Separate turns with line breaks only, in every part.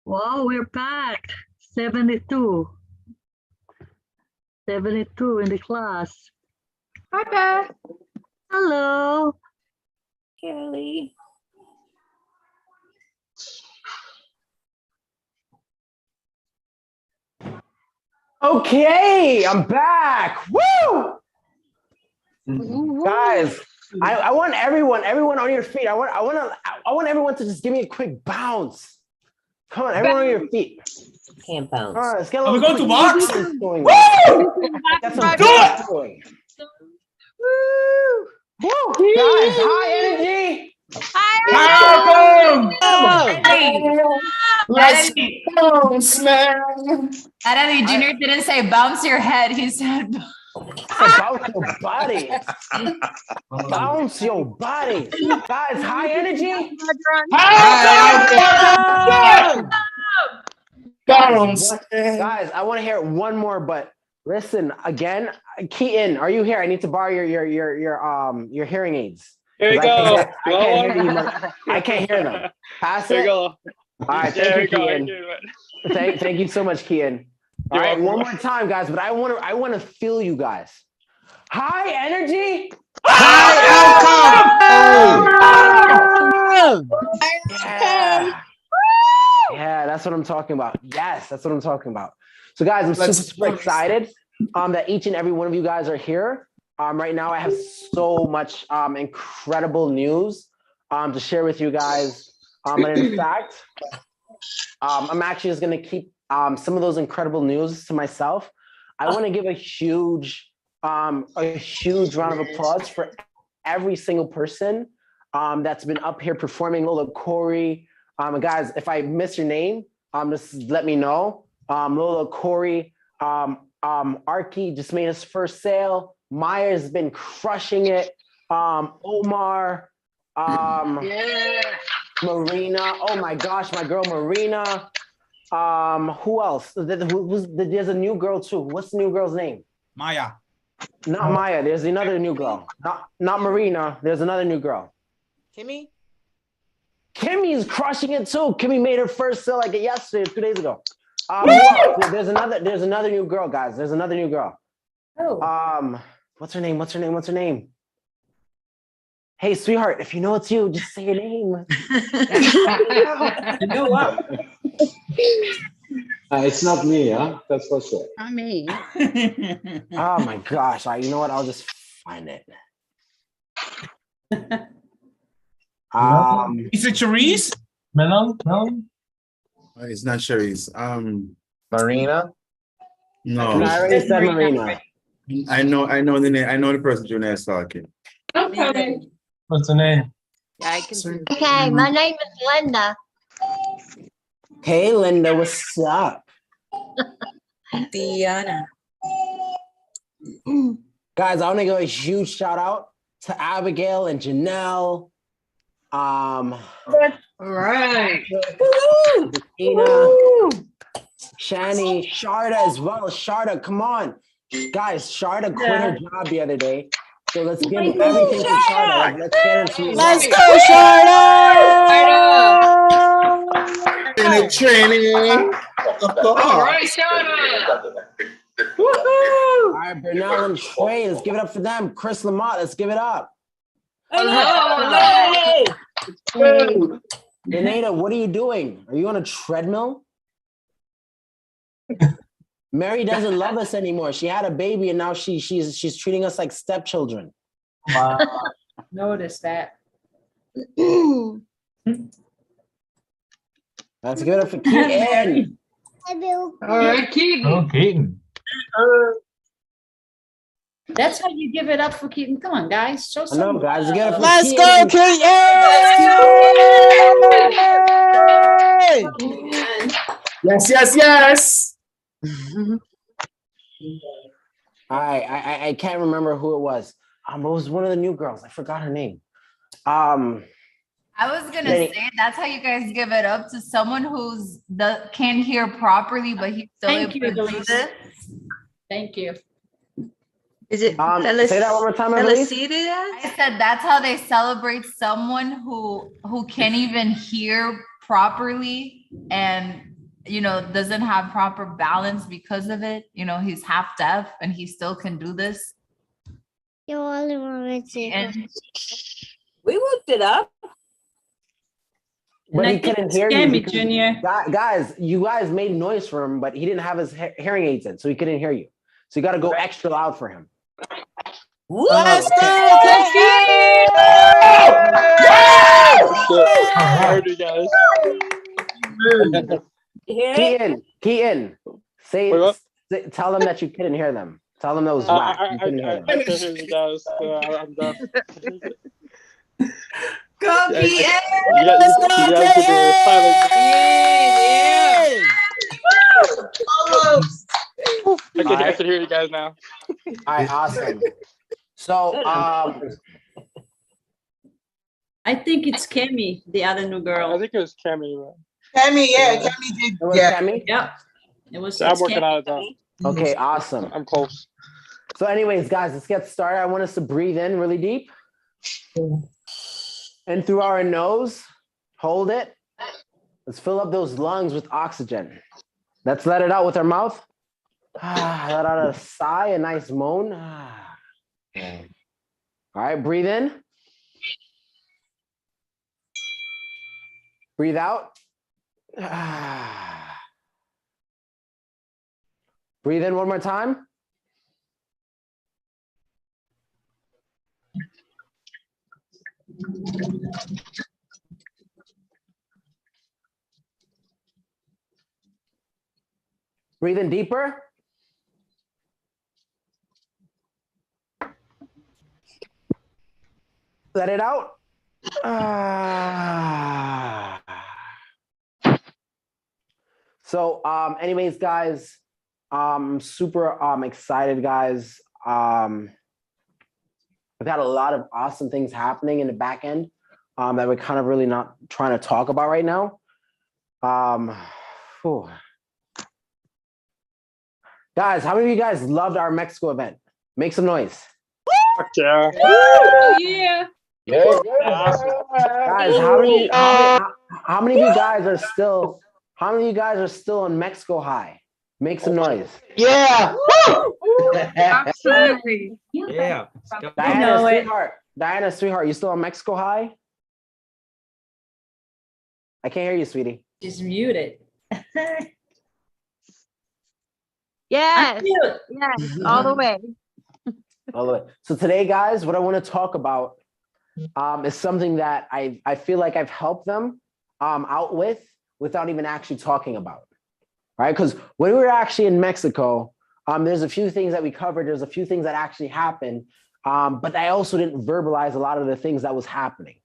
Wow, we're packed. 72. 72 in the class.
Hi, Beth.
Hello.
Kelly.
Okay, I'm back. Woo! Guys, I want everyone on your feet. I want everyone to just give me a quick bounce. Come on, everyone on your feet.
Can't bounce.
All right, let's get a
Are we
little
going to
quick
box?
dance going
Woo!
on. Get some
Do
dance
it!
going. Woo! Woo! Guys, high energy.
Welcome!
Let's
Natalie,
bounce, man.
Natalie Junior didn't say bounce your head. He said
Bounce your body. Bounce your body. Guys, high energy.
Welcome!
Bounce.
Guys, I want to hear one more, but listen again. Keaton, are you here? I need to borrow your hearing aids.
Here we
'Cause
go.
I can't hear them. Pass
Here we
it.
go.
All right,
There we
thank you,
go.
Keaton. Thank you so much, Keaton. All
You're
right,
welcome.
one more time, guys. But I want to feel you guys. High energy. Yeah. Yeah, that's what I'm talking about. Yes, that's what I'm talking about. So, guys, I'm super excited that each and every one of you guys are here. Right now, I have so much incredible news to share with you guys. And in fact, I'm actually just going to keep some of those incredible news to myself. I want to give a huge round of applause for every single person that's been up here performing. Lola Corey. Guys, if I miss your name, just let me know. Lola Corey, Arky just made his first sale. Maya's been crushing it. Omar, Marina. Oh my gosh, my girl Marina. Who else? There's a new girl too. What's the new girl's name?
Maya.
Not Maya. There's another new girl. Not Marina. There's another new girl.
Kimmy.
Kimmy's crushing it too. Kimmy made her first sale like yesterday, 2 days ago. There's another new girl, guys. There's another new girl.
Oh.
What's her name? Hey, sweetheart, if you know it's you, just say your name.
You know what?
It's not me, huh? That's for sure.
I mean.
Oh my gosh. You know what? I'll just find it.
Is it Charisse?
Melon?
It's not Cherise.
Marina?
No.
I already said Marina.
I know the name. I know the person Junior is talking.
Okay.
What's the name?
Yeah, I can.
Okay, my name is Linda.
Hey, Linda, what's up?
Diana.
Guys, I want to give a huge shout out to Abigail and Janelle.
All right.
Christina, Shani, Sharda as well. Sharda, come on. Guys, Sharda quit her job the other day. So let's give everything to Sharda. Let's get her to
Let's go, Sharda!
Training.
All right, Shauna.
All right, Bernal and Trey, let's give it up for them. Chris Lamont, let's give it up. Renata, what are you doing? Are you on a treadmill? Mary doesn't love us anymore. She had a baby and now she's treating us like stepchildren.
Wow.
Notice that.
Let's give it up for Keaton.
All right, Keaton.
Oh, Keaton.
That's how you give it up for Keaton. Come on, guys. Show some.
No, guys, let's get it for
Let's go,
Keaton.
Yes.
I can't remember who it was. It was one of the new girls. I forgot her name.
I was gonna say that's how you guys give it up to someone who's can't hear properly, but he's still
Thank
able
you,
to do
Elise.
this.
Thank you.
Is it
say that one more time, Elise.
I said that's how they celebrate someone who can't even hear properly and doesn't have proper balance because of it. He's half deaf and he still can do this.
Yo only want to
And
We looked it up.
But
And I
he
think
couldn't
it's
hear you.
Cammy,
because-
Junior.
Guys, you guys made noise for him, but he didn't have his hearing aids in, so he couldn't hear you. So you got to go extra loud for him.
Let's
Oh, I heard you guys.
Keaton, say,
Wait, what?
tell them that you couldn't hear them. Tell them that was whack. You couldn't hear them.
I can hear you guys. I'm done.
go,
Yeah,
Keaton.
You guys did the silent. I can hear you guys now.
All right, awesome. So,
I think it's Cammy, the other new
I
girl.
think it was Cammy. Man.
Cammy, yeah, Cammy did.
it was
Yeah.
Cammy?
Yep. It was.
I'm
it's
working
Cammy.
out of time.
Okay, awesome.
I'm close.
So anyways, guys, let's get started. I want us to breathe in really deep. And through our nose, hold it. Let's fill up those lungs with oxygen. Let's let it out with our mouth. Let out a sigh, a nice moan. All right, breathe in. Breathe out. Breathe in one more time. Breathe in deeper. Let it out. So, anyways, guys, I'm super excited, guys. We've had a lot of awesome things happening in the back end that we're kind of really not trying to talk about right now. Whew. Guys, how many of you guys loved our Mexico event? Make some noise.
Fuck yeah.
Yeah.
Guys, how many of you guys are still on Mexico high? Make some noise.
Yeah.
Absolutely.
Yeah.
Diana, sweetheart, you still on Mexico high? I can't hear you, sweetie.
She's muted.
Yes.
Mute.
Yes. All the way.
All the way. So today, guys, what I want to talk about is something that I feel like I've helped them out with without even actually talking about. Right? Because when we were actually in Mexico, there's a few things that we covered. There's a few things that actually happened, but I also didn't verbalize a lot of the things that was happening.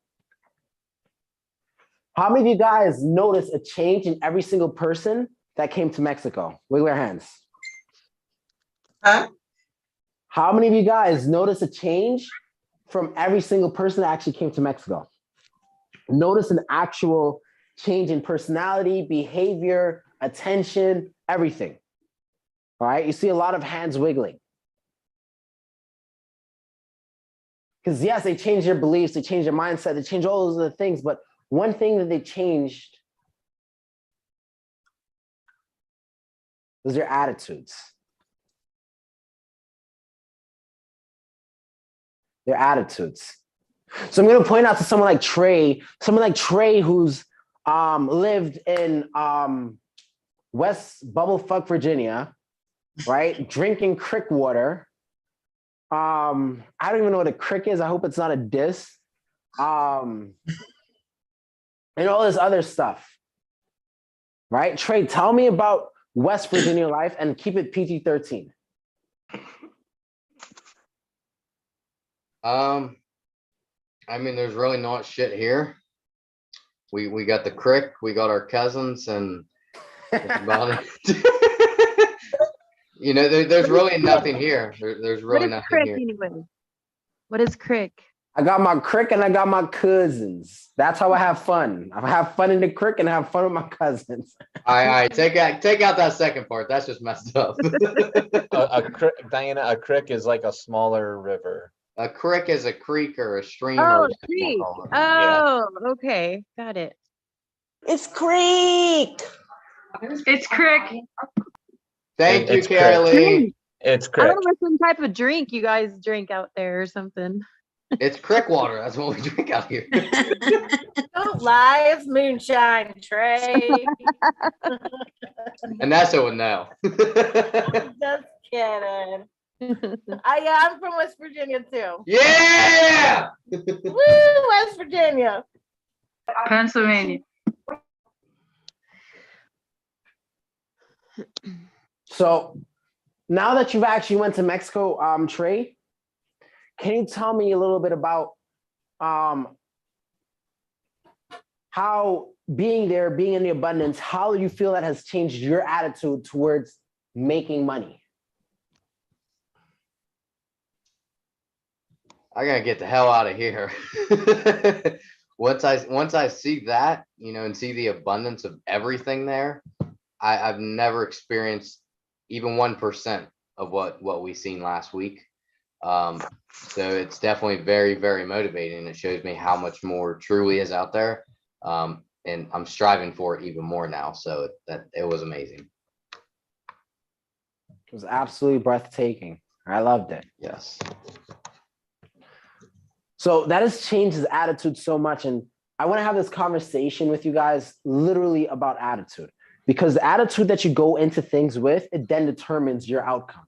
How many of you guys noticed a change in every single person that came to Mexico? Wiggle your hands.
Huh?
How many of you guys noticed a change from every single person that actually came to Mexico? Notice an actual change in personality, behavior, attention, everything. All right, you see a lot of hands wiggling. Because yes, they changed their beliefs, they changed their mindset, they changed all those other things, but one thing that they changed was their attitudes. Their attitudes. So I'm going to point out to someone like Trey who's lived in West Bubblefuck, Virginia, right? Drinking crick water. I don't even know what a crick is. I hope it's not a diss. And all this other stuff, right? Trey, tell me about West Virginia life and keep it PG-13.
I mean, there's really not shit here. We got the crick, we got our cousins, and that's about it. You know, there's really nothing here. There's really nothing
crick
here.
anyway? What is crick?
I got my crick and I got my cousins. That's how I have fun. I have fun in the crick and I have fun with my cousins.
All right, take out that second part. That's just messed up.
Diana, a crick is like a smaller river.
A crick is a creek or a stream.
Oh,
or
creek.
Yeah.
Oh, okay. Got it.
It's Creek.
It's Crick.
Thank you,
It's Crick.
Kaylee.
It's
I
Crick.
don't know what type of drink you guys drink out there or something.
It's Crick water. That's what we drink out here.
Don't lie, it's moonshine, Trey.
And that's what now.
Just kidding. I'm from West Virginia too.
Yeah.
Woo, West Virginia.
Pennsylvania.
So now that you've actually went to Mexico, Trey, can you tell me a little bit about how being there, being in the abundance, how do you feel that has changed your attitude towards making money?
I gotta get the hell out of here. Once I see that, and see the abundance of everything there, I've never experienced even 1% of what we seen last week. So it's definitely very, very motivating. It shows me how much more truly is out there. And I'm striving for it even more now. So it was amazing.
It was absolutely breathtaking. I loved it.
Yes.
So that has changed his attitude so much. And I want to have this conversation with you guys literally about attitude, because the attitude that you go into things with, it then determines your outcome.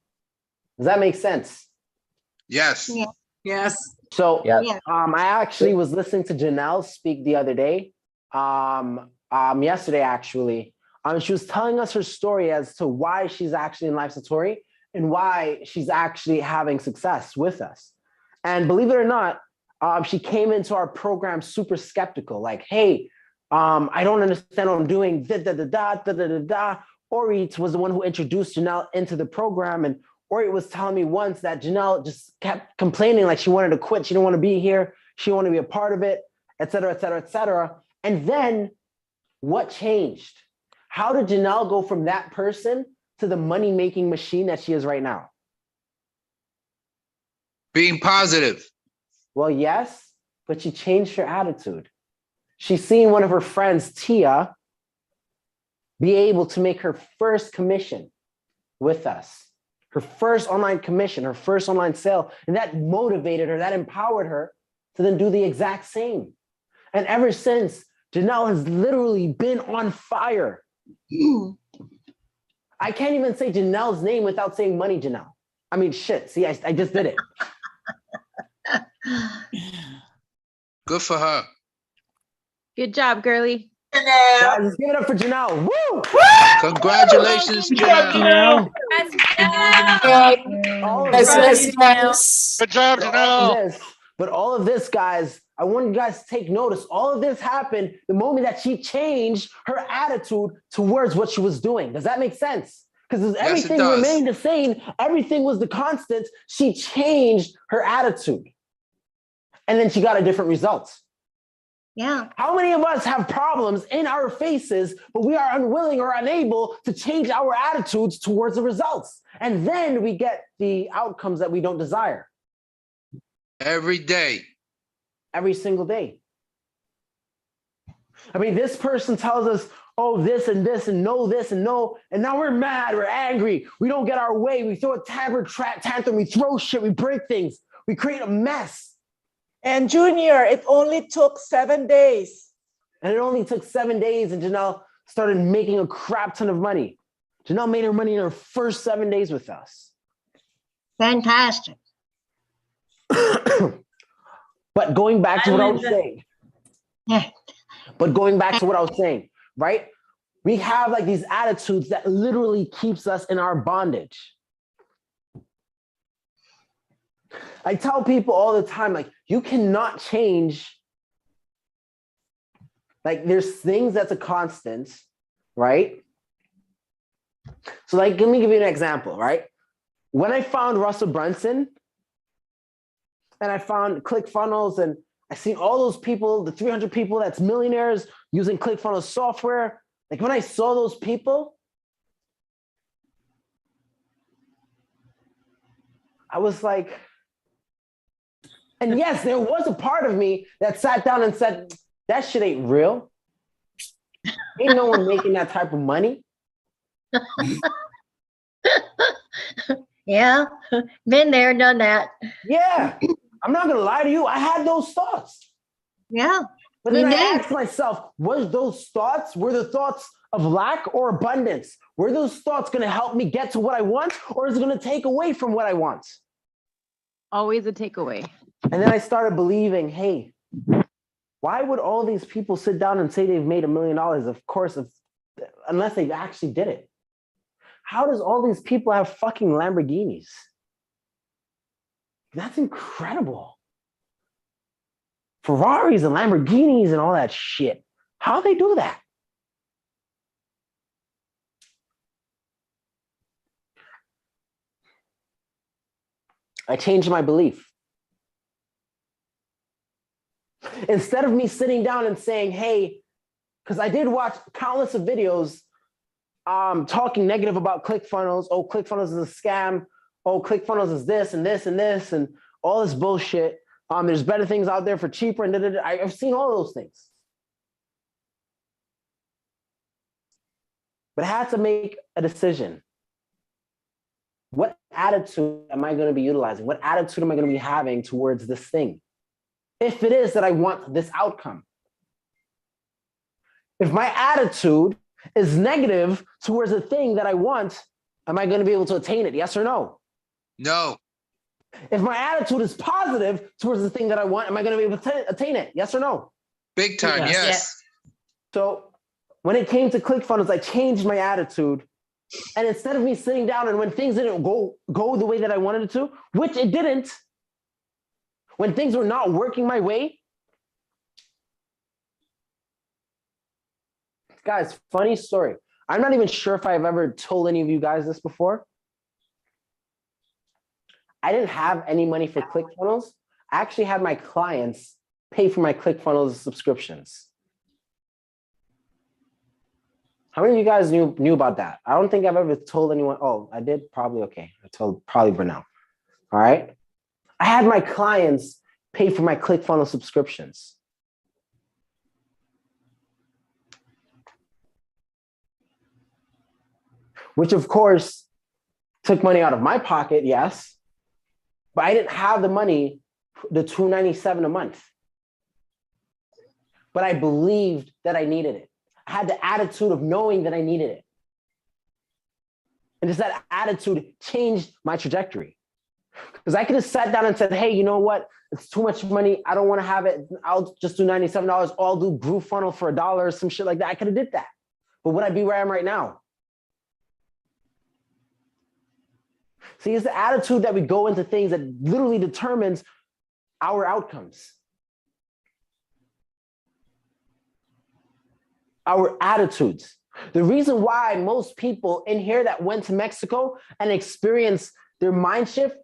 Does that make sense?
Yes.
Yes.
So
Yeah.
I actually was listening to Janelle speak the other day, yesterday actually. She was telling us her story as to why she's actually in Life Satori and why she's actually having success with us. And believe it or not, she came into our program super skeptical, like, hey, I don't understand what I'm doing. Ori was the one who introduced Janelle into the program. And Ori was telling me once that Janelle just kept complaining, like she wanted to quit. She didn't want to be here. She didn't want to be a part of it, et cetera, et cetera, et cetera. And then what changed? How did Janelle go from that person to the money-making machine that she is right now?
Being positive.
Well, yes, but she changed her attitude. She's seen one of her friends, Tia, be able to make her first commission with us, her first online commission, her first online sale. And that motivated her, that empowered her to then do the exact same. And ever since, Janelle has literally been on fire. I can't even say Janelle's name without saying Money Janelle. I mean, shit, see, I just did it.
Good for her.
Good job, girly.
Guys, let's give it up for Janelle. Woo!
Congratulations, Janelle.
All of
Yes.
Good job, Janelle.
this, but all of this, guys, I want you guys to take notice. All of this happened the moment that she changed her attitude towards what she was doing. Does that make sense? Because everything
does.
remained the same. Everything was the constant. She changed her attitude. And then she got a different result.
Yeah.
How many of us have problems in our faces, but we are unwilling or unable to change our attitudes towards the results? And then we get the outcomes that we don't desire.
Every day.
Every single day. I mean, this person tells us, oh, this and no, this and no. And now we're mad, we're angry. We don't get our way. We throw a tantrum, we throw shit, we break things. We create a mess.
And Junior, it only took 7 days.
And it only took 7 days and Janelle started making a crap ton of money. Janelle made her money in her first 7 days with us.
Fantastic.
But going back to what I was saying.
Yeah.
But going back to what I was saying, right? We have like these attitudes that literally keeps us in our bondage. I tell people all the time, like, you cannot change. Like, there's things that's a constant, right? So, like, let me give you an example, right? When I found Russell Brunson and I found ClickFunnels and I seen all those people, the 300 people that's millionaires using ClickFunnels software. Like, when I saw those people, I was like, and yes, there was a part of me that sat down and said, that shit ain't real. Ain't no one making that type of money.
Yeah, been there, done that.
Yeah, I'm not gonna lie to you. I had those thoughts.
Yeah,
But then
you
I
did.
asked myself, were the thoughts of lack or abundance? Were those thoughts gonna help me get to what I want, or is it gonna take away from what I want?
Always a takeaway.
And then I started believing, hey, why would all these people sit down and say they've made $1 million? Of course, unless they actually did it. How does all these people have fucking Lamborghinis? That's incredible. Ferraris and Lamborghinis and all that shit. How they do that? I changed my belief. Instead of me sitting down and saying, hey, because I did watch countless of videos talking negative about ClickFunnels. Oh, ClickFunnels is a scam. Oh, ClickFunnels is this and this and this and all this bullshit. There's better things out there for cheaper and da-da-da. I've seen all those things. But I had to make a decision. What attitude am I going to be utilizing? What attitude am I going to be having towards this thing? If it is that I want this outcome. If my attitude is negative towards the thing that I want, am I going to be able to attain it? Yes or no?
No.
If my attitude is positive towards the thing that I want, am I going to be able to attain it? Yes or no?
Big time, yes.
So when it came to ClickFunnels, I changed my attitude. And instead of me sitting down and when things didn't go the way that I wanted it to, which it didn't, when things were not working my way, guys, funny story. I'm not even sure if I've ever told any of you guys this before. I didn't have any money for ClickFunnels. I actually had my clients pay for my ClickFunnels subscriptions. How many of you guys knew about that? I don't think I've ever told anyone. Oh, I did? Probably. Okay. I told probably Brunel. All right. I had my clients pay for my ClickFunnels subscriptions. Which of course took money out of my pocket, yes, but I didn't have the money, the $297 a month. But I believed that I needed it. I had the attitude of knowing that I needed it. And just that attitude changed my trajectory. Because I could have sat down and said, hey, you know what? It's too much money. I don't want to have it. I'll just do $97. Or I'll do GrooveFunnel for $1 or some shit like that. I could have did that. But would I be where I am right now? See, it's the attitude that we go into things that literally determines our outcomes. Our attitudes. The reason why most people in here that went to Mexico and experienced their mind shift,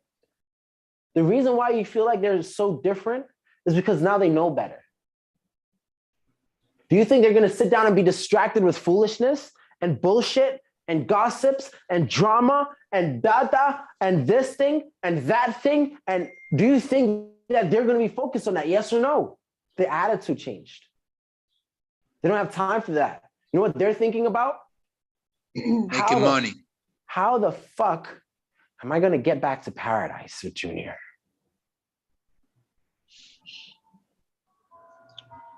the reason why you feel like they're so different is because now they know better. Do you think they're going to sit down and be distracted with foolishness and bullshit and gossips and drama and data and this thing and that thing? And do you think that they're going to be focused on that? Yes or no? The attitude changed. They don't have time for that. You know what they're thinking about?
Making money.
How the fuck am I going to get back to paradise with Junior?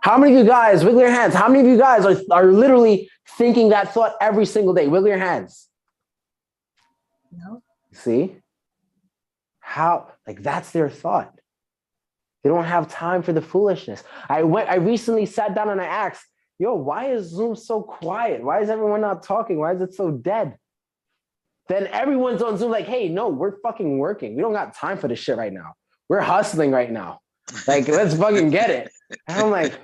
How many of you guys, wiggle your hands, how many of you guys are literally thinking that thought every single day? Wiggle your hands.
No.
See? How, like that's their thought. They don't have time for the foolishness. I recently sat down and I asked, yo, why is Zoom so quiet? Why is everyone not talking? Why is it so dead? Then everyone's on Zoom like, hey, no, we're fucking working. We don't got time for this shit right now. We're hustling right now. Like, let's fucking get it. And I'm like,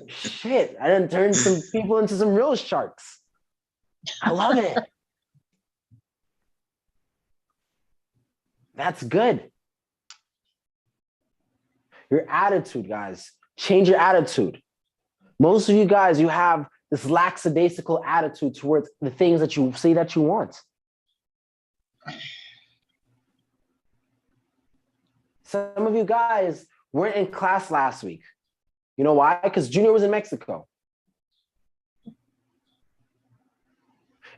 shit, I done turned some people into some real sharks. I love it. That's good. Your attitude, guys. Change your attitude. Most of you guys, you have this lackadaisical attitude towards the things that you say that you want. Some of you guys weren't in class last week. You know why? Because Junior was in Mexico.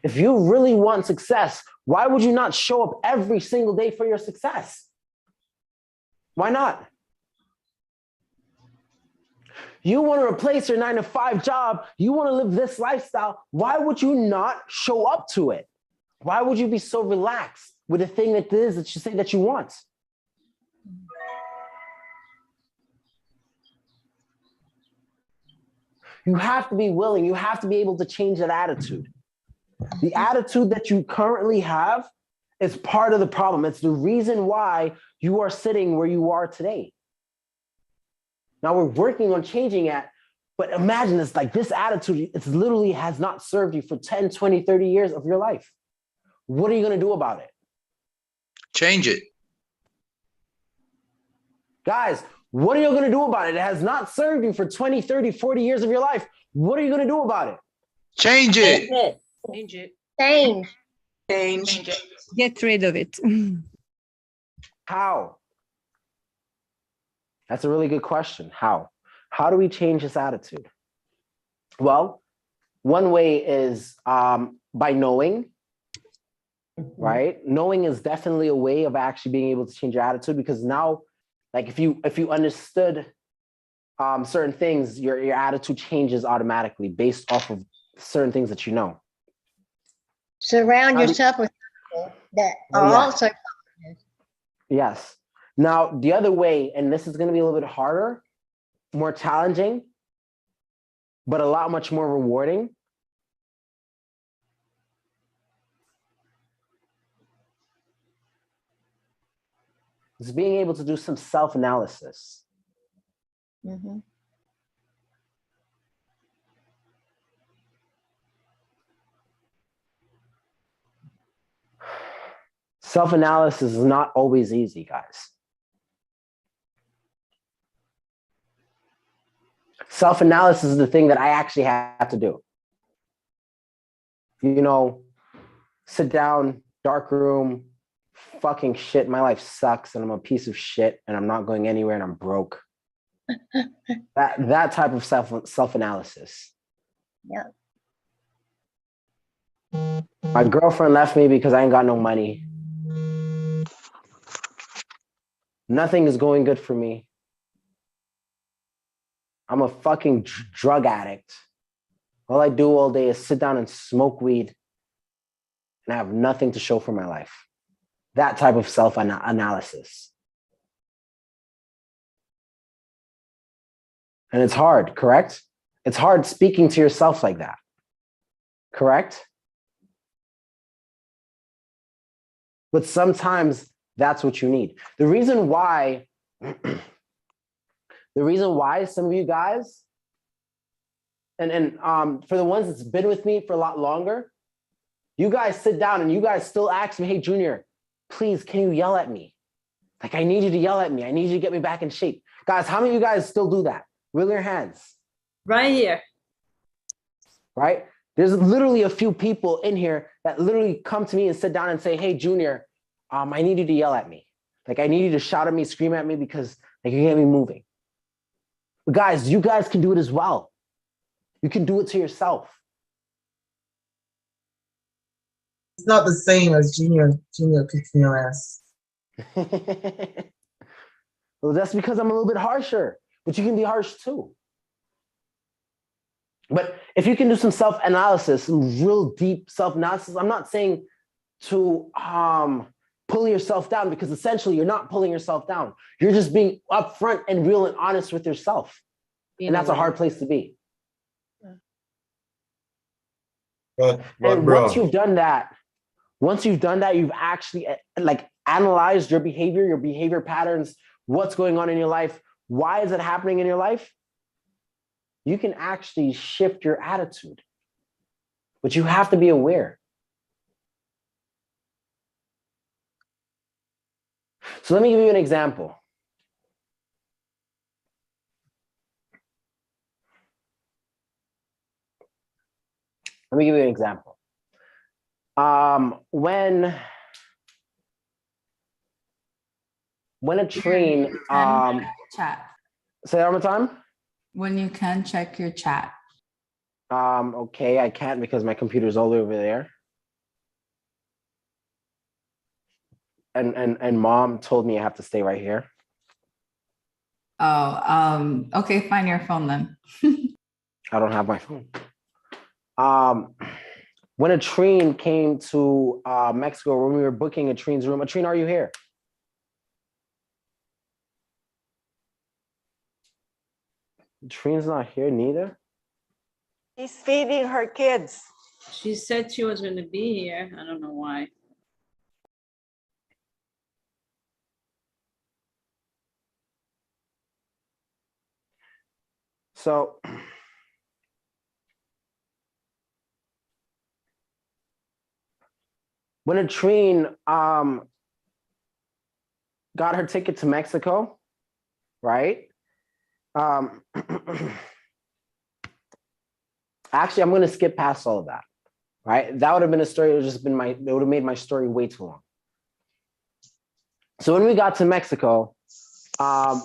If you really want success, why would you not show up every single day for your success? Why not? You want to replace your 9-to-5 job. You want to live this lifestyle. Why would you not show up to it? Why would you be so relaxed with the thing that it is that you say that you want? You have to be willing. You have to be able to change that attitude. The attitude that you currently have is part of the problem. It's the reason why you are sitting where you are today. Now we're working on changing it, but imagine it's like this attitude, it's literally has not served you for 10, 20, 30 years of your life. What are you going to do about it?
Change it.
Guys, what are you going to do about it? It has not served you for 20, 30, 40 years of your life. What are you going to do about it?
Change it.
Change it. Change.
Change it. Get rid of it.
How? That's a really good question. How? How do we change this attitude? Well, one way is by knowing, right? Knowing is definitely a way of actually being able to change your attitude, because now, like if you understood certain things, your attitude changes automatically based off of certain things that you know.
Surround yourself with people that are also.
Yes. Now, the other way, and this is going to be a little bit harder, more challenging, but a lot much more rewarding. Is being able to do some self-analysis.
Mm-hmm.
Self-analysis is not always easy, guys. Self-analysis is the thing that I actually have to do. You know, sit down, dark room, fucking shit, my life sucks and I'm a piece of shit and I'm not going anywhere and I'm broke. that type of self-analysis.
Yeah.
My girlfriend left me because I ain't got no money. Nothing is going good for me. I'm a fucking drug addict. All I do all day is sit down and smoke weed and I have nothing to show for my life. That type of self-analysis. And it's hard, correct? It's hard speaking to yourself like that, correct? But sometimes that's what you need. The reason why some of you guys, and for the ones that's been with me for a lot longer, you guys sit down and you guys still ask me, hey, Junior, please, can you yell at me? Like, I need you to yell at me. I need you to get me back in shape. Guys, how many of you guys still do that? Wiggle your hands.
Right here.
Right? There's literally a few people in here that literally come to me and sit down and say, hey, Junior, I need you to yell at me. Like, I need you to shout at me, scream at me because like, you get me moving. But guys, you guys can do it as well. You can do it to yourself.
It's not the same as Junior kicking your ass.
Well, that's because I'm a little bit harsher, but you can be harsh too. But if you can do some self-analysis, some real deep self-analysis, I'm not saying to pull yourself down, because essentially you're not pulling yourself down. You're just being upfront and real and honest with yourself. And that's a hard place to be.
But
And
bro,
once you've done that, you've actually like analyzed your behavior patterns, what's going on in your life, why is it happening in your life? You can actually shift your attitude, but you have to be aware. So let me give you an example. Let me give you an example. When a train,
Chat.
say that one more time.
When you can check your chat.
Okay, I can't because my computer's all over there. and mom told me I have to stay right here.
Oh, okay, find your phone then.
I don't have my phone. When Atrine came to Mexico, when we were booking Atrine's room, Atrine, are you here? Atrine's not here neither.
She's feeding her kids.
She said she was gonna be here. I don't know why.
So when Atrine got her ticket to Mexico, right? Actually, I'm going to skip past all of that, right? That would have been a story. It would have just been it would have made my story way too long. So when we got to Mexico,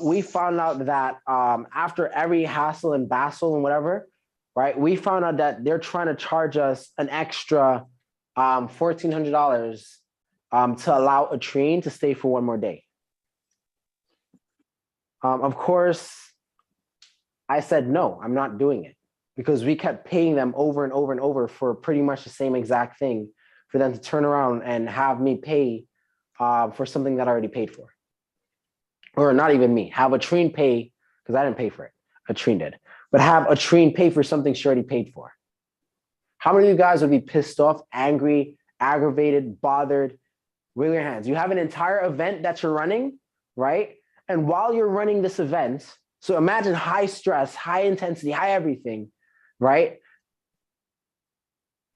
we found out that after every hassle and bustle and whatever, right? We found out that they're trying to charge us an extra $1,400 to allow Atrine to stay for one more day. Of course, I said, no, I'm not doing it, because we kept paying them over and over and over for pretty much the same exact thing for them to turn around and have me pay for something that I already paid for. Or not even me, have Atrine pay, because I didn't pay for it, Atrine did, but have Atrine pay for something she already paid for. How many of you guys would be pissed off, angry, aggravated, bothered? Raise your hands. You have an entire event that you're running, right? And while you're running this event, so imagine high stress, high intensity, high everything, right?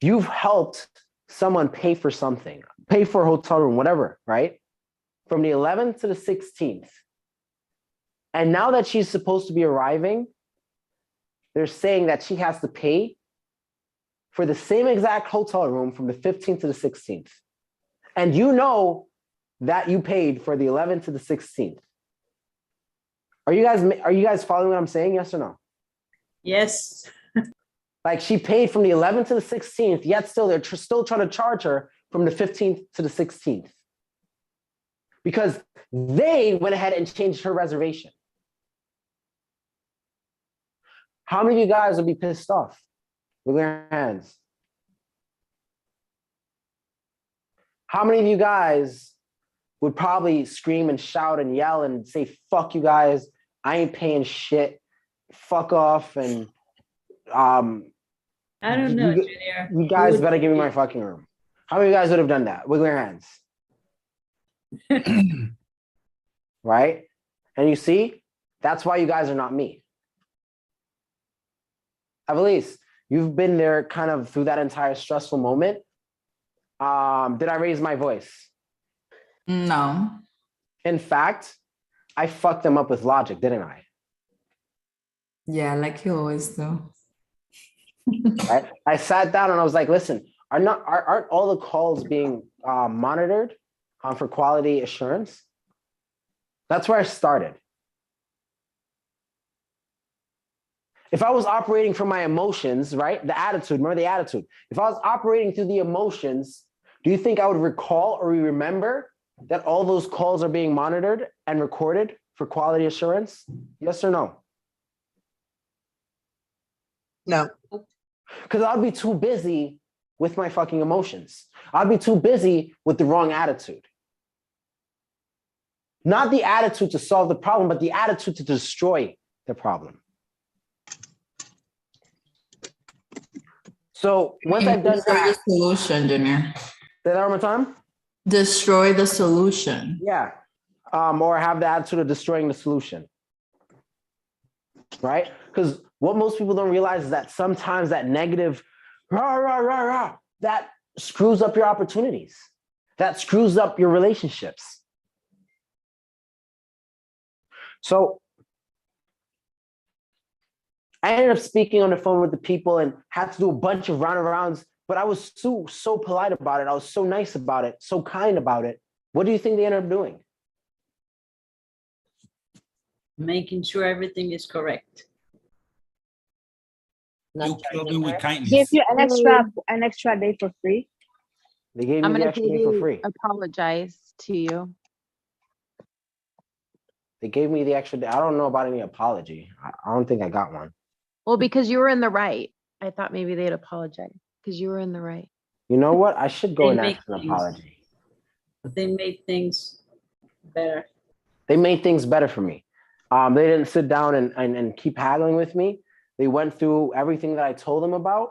You've helped someone pay for something, pay for a hotel room, whatever, right? From the 11th to the 16th. And now that she's supposed to be arriving, they're saying that she has to pay for the same exact hotel room from the 15th to the 16th. And you know that you paid for the 11th to the 16th. Are you guys following what I'm saying? Yes or no?
Yes.
Like, she paid from the 11th to the 16th, yet still they're still trying to charge her from the 15th to the 16th. Because they went ahead and changed her reservation. How many of you guys would be pissed off? With your hands. How many of you guys would probably scream and shout and yell and say, fuck you guys, I ain't paying shit, fuck off, and
I don't know, Junior.
You guys better give me my fucking room. How many of you guys would have done that? Wiggle your hands. Right? And you see, that's why you guys are not me. Evelise, you've been there kind of through that entire stressful moment. Did I raise my voice?
No.
In fact, I fucked them up with logic, didn't I?
Yeah, like you always do.
Right? I sat down and I was like, listen, aren't all the calls being monitored for quality assurance? That's where I started. If I was operating from my emotions, right? The attitude, remember the attitude. If I was operating through the emotions, do you think I would recall or remember that all those calls are being monitored and recorded for quality assurance? Yes or no?
No.
Because I'd be too busy with my fucking emotions. I'd be too busy with the wrong attitude. Not the attitude to solve the problem, but the attitude to destroy the problem. So once I've done
destroy the solution, Junior.
Say that one more time.
Destroy the solution.
Yeah. Or have the attitude of destroying the solution. Right? Because what most people don't realize is that sometimes that negative rah, rah, rah, rah, that screws up your opportunities. That screws up your relationships. So I ended up speaking on the phone with the people and had to do a bunch of roundarounds, but I was so polite about it. I was so nice about it, so kind about it. What do you think they ended up doing?
Making sure everything is correct.
You killed me with kindness.
Give you an extra day for free.
They gave
I'm
you the
gonna
extra day for free.
apologize to you.
They gave me the extra day. I don't know about any apology. I don't think I got one.
Well, because you were in the right. I thought maybe they'd apologize because you were in the right.
You know what? I should go
They
and
make
ask an
things-
apology.
They made things better.
They made things better for me. They didn't sit down and keep haggling with me. They went through everything that I told them about.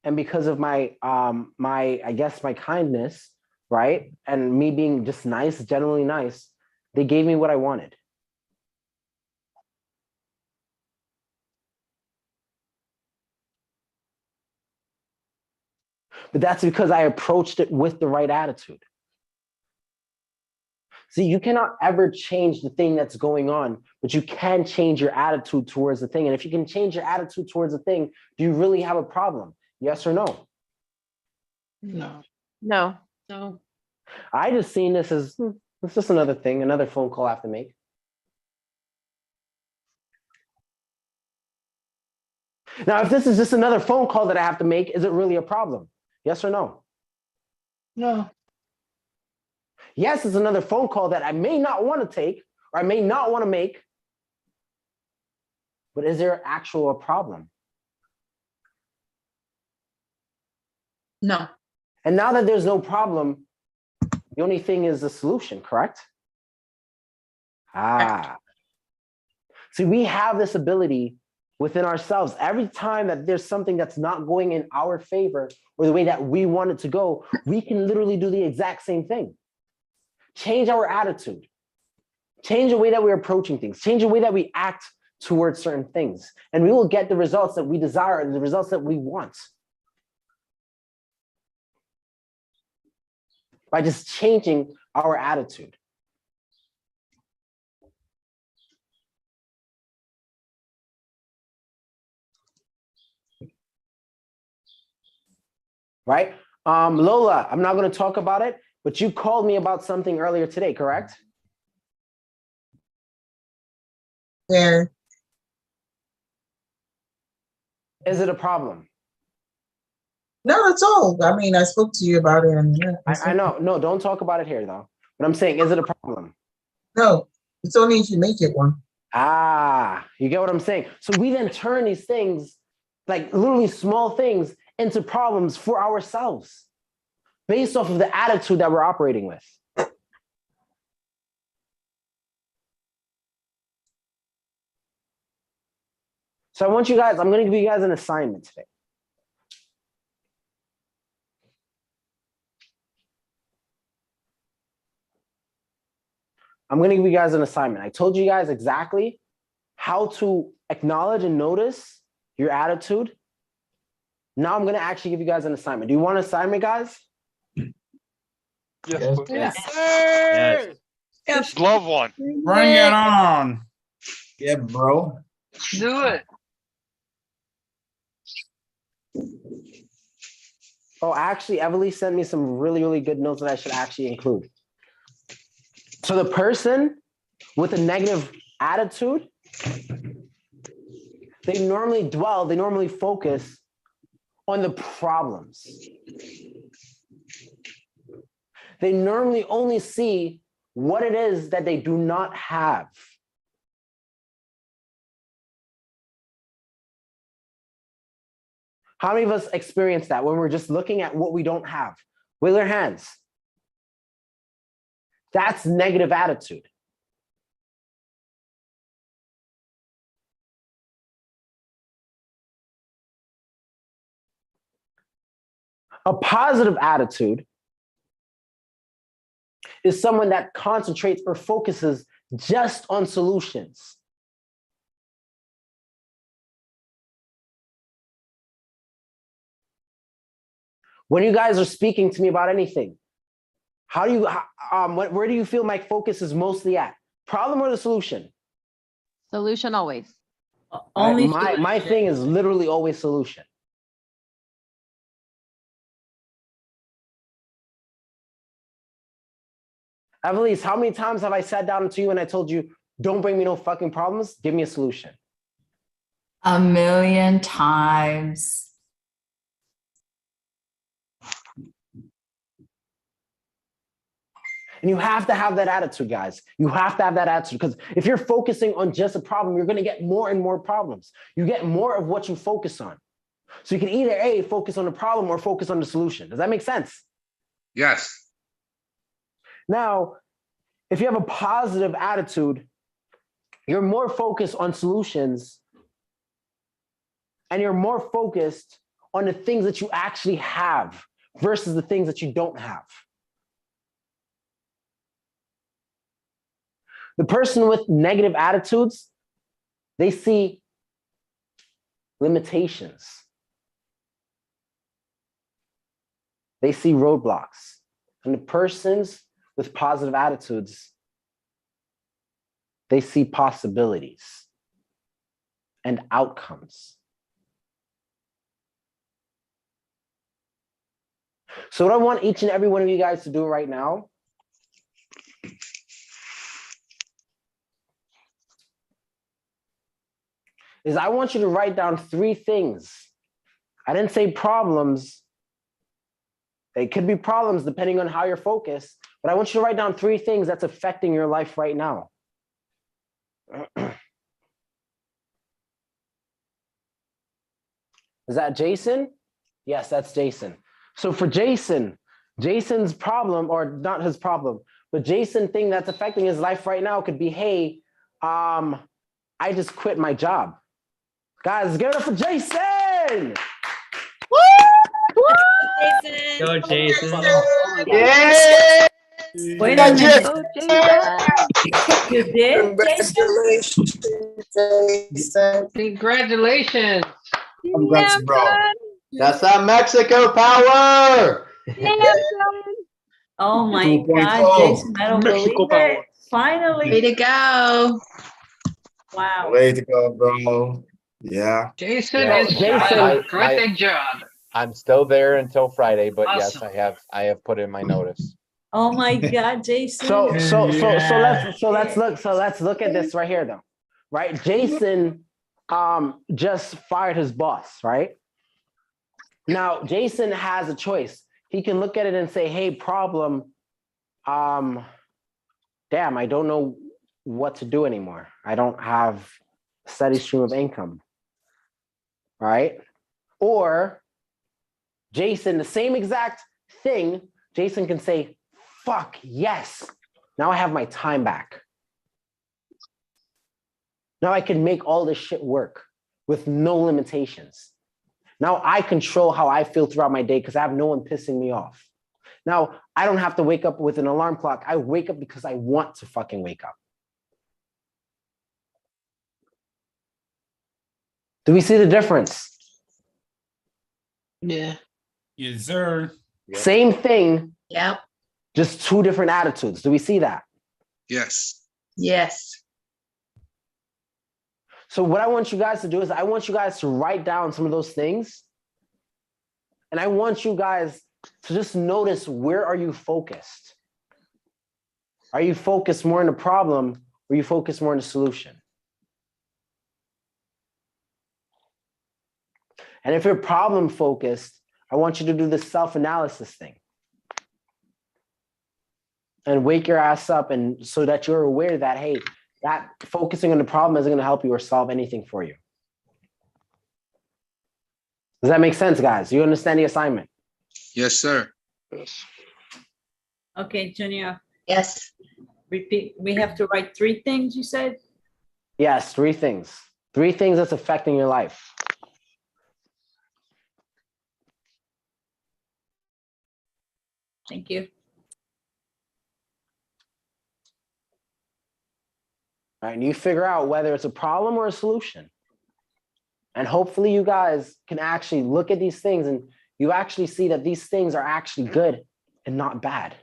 And because of my I guess my kindness, right? And me being just nice, generally nice, they gave me what I wanted. But that's because I approached it with the right attitude. See, you cannot ever change the thing that's going on, but you can change your attitude towards the thing. And if you can change your attitude towards the thing, do you really have a problem? Yes or no?
No.
No.
No.
I just seen this as, it's just another thing, another phone call I have to make. Now, if this is just another phone call that I have to make, is it really a problem? Yes or no?
No.
Yes, it's another phone call that I may not want to take or I may not want to make. But is there actual a problem?
No.
And now that there's no problem, the only thing is the solution, correct? See, we have this ability within ourselves. Every time that there's something that's not going in our favor or the way that we want it to go, we can literally do the exact same thing. Change our attitude. Change the way that we're approaching things. Change the way that we act towards certain things. And we will get the results that we desire and the results that we want. By just changing our attitude. Right? Lola, I'm not going to talk about it, but you called me about something earlier today, correct?
Yeah.
Is it a problem?
No, that's all. I mean, I spoke to you about it. And yeah,
I know. No, don't talk about it here, though. But I'm saying, is it a problem?
No, it's only if you make it one.
You get what I'm saying? So we then turn these things, like literally small things, into problems for ourselves based off of the attitude that we're operating with. So I want you guys, I'm going to give you guys an assignment today. I'm going to give you guys an assignment. I told you guys exactly how to acknowledge and notice your attitude. Now I'm going to actually give you guys an assignment. Do you want an assignment, guys?
Yes, please.
Yes.
Yes.
Yes.
Love one.
Bring it on. Yeah, bro.
Do it.
Oh, actually, Everly sent me some really, really good notes that I should actually include. So the person with a negative attitude, they normally focus on the problems. They normally only see what it is that they do not have. How many of us experience that when we're just looking at what we don't have? With our hands. That's negative attitude. A positive attitude is someone that concentrates or focuses just on solutions. When you guys are speaking to me about anything, where do you feel my focus is mostly at? Problem or the solution?
Solution always.
Only
My thing is literally always solution. Evelise, how many times have I sat down to you and I told you, don't bring me no fucking problems, give me a solution?
1,000,000 times.
And you have to have that attitude, guys. You have to have that attitude because if you're focusing on just a problem, you're going to get more and more problems. You get more of what you focus on. So you can either A, focus on the problem or focus on the solution. Does that make sense?
Yes.
Now, if you have a positive attitude, you're more focused on solutions and you're more focused on the things that you actually have versus the things that you don't have. The person with negative attitudes, they see limitations. They see roadblocks. And the persons with positive attitudes, they see possibilities and outcomes. So what I want each and every one of you guys to do right now is I want you to write down 3 things. I didn't say problems. They could be problems depending on how you're focused, but I want you to write down 3 things that's affecting your life right now. Is that Jason? Yes, that's Jason. So for Jason, Jason's problem, or not his problem, but Jason thing that's affecting his life right now could be, hey, I just quit my job. Guys, give it up for Jason!
Jason. Go, Jason.
Yeah.
Wait a minute.
Oh, Jason.
You did, Jason?
Congratulations, Jason.
Congratulations.
Congrats, bro.
That's that Mexico power.
Oh my
2.0.
God, Jason, I don't
Mexico
believe it.
power.
Finally.
Way to go.
Wow.
Way to go, bro. Yeah.
Jason
Yeah.
is
Jason.
Great job.
I'm still there until Friday, but yes,
Awesome.
I have put in my notice.
Oh my God, Jason.
So let's look at this right here though. Right? Jason just fired his boss, right? Now Jason has a choice. He can look at it and say, hey, problem, damn, I don't know what to do anymore. I don't have a steady stream of income. Right? Or Jason, the same exact thing, Jason can say, fuck, yes. Now I have my time back. Now I can make all this shit work with no limitations. Now I control how I feel throughout my day because I have no one pissing me off. Now I don't have to wake up with an alarm clock. I wake up because I want to fucking wake up. Do we see the difference?
Yeah.
Yes, sir.
Same thing,
Yep.
just 2 different attitudes. Do we see that?
Yes.
Yes.
So what I want you guys to do is I want you guys to write down some of those things. And I want you guys to just notice, where are you focused? Are you focused more on the problem or are you focused more on the solution? And if you're problem focused, I want you to do this self-analysis thing. And wake your ass up and so that you're aware that, hey, that focusing on the problem isn't going to help you or solve anything for you. Does that make sense, guys? You understand the assignment?
Yes, sir.
Okay, Junior,
Yes.
repeat. We have to write 3 things, you said?
Yes, 3 things. 3 things that's affecting your life.
Thank you.
All right, and you figure out whether it's a problem or a solution. And hopefully you guys can actually look at these things and you actually see that these things are actually good and not bad.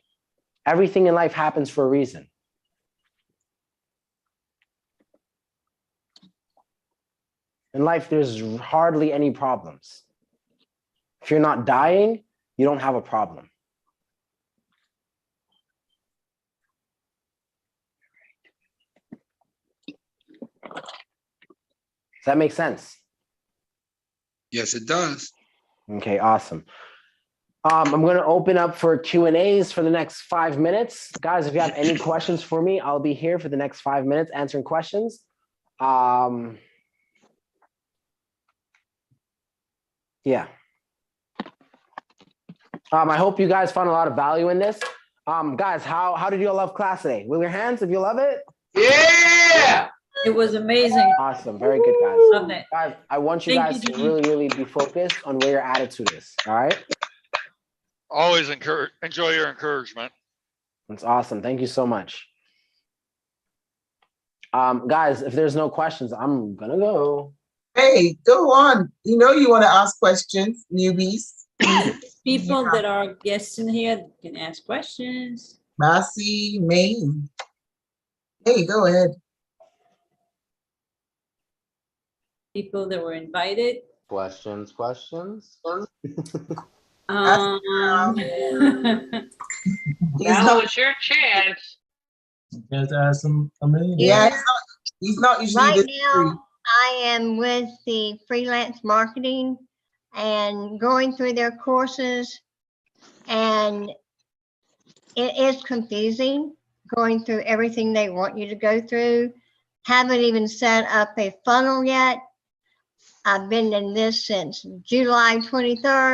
Everything in life happens for a reason. In life, there's hardly any problems. If you're not dying, you don't have a problem. Does that make sense?
Yes, it does.
Okay, awesome. I'm going to open up for Q&As for the next 5 minutes. Guys, if you have any questions for me, I'll be here for the next 5 minutes answering questions. Yeah. I hope you guys found a lot of value in this. Guys, how did you all love class today? Wave your hands if you love it.
Yeah.
It was amazing.
Awesome. Very good, guys.
Love it.
Guys, I want you
Thank
guys
you,
to
Gigi.
really be focused on where your attitude is. All right.
Always enjoy your encouragement.
That's awesome. Thank you so much. Guys, if there's no questions, I'm gonna go.
Hey, go on. You know you want to ask questions, newbies.
People that are guests in here can ask questions.
Massey, May. Hey, go ahead.
People that were invited.
Questions.
Now it's your chance.
Yeah, he's not usually
Right
this
now,
free.
I am with the freelance marketing and going through their courses. And it is confusing going through everything they want you to go through. Haven't even set up a funnel yet. I've been in this since July 23rd.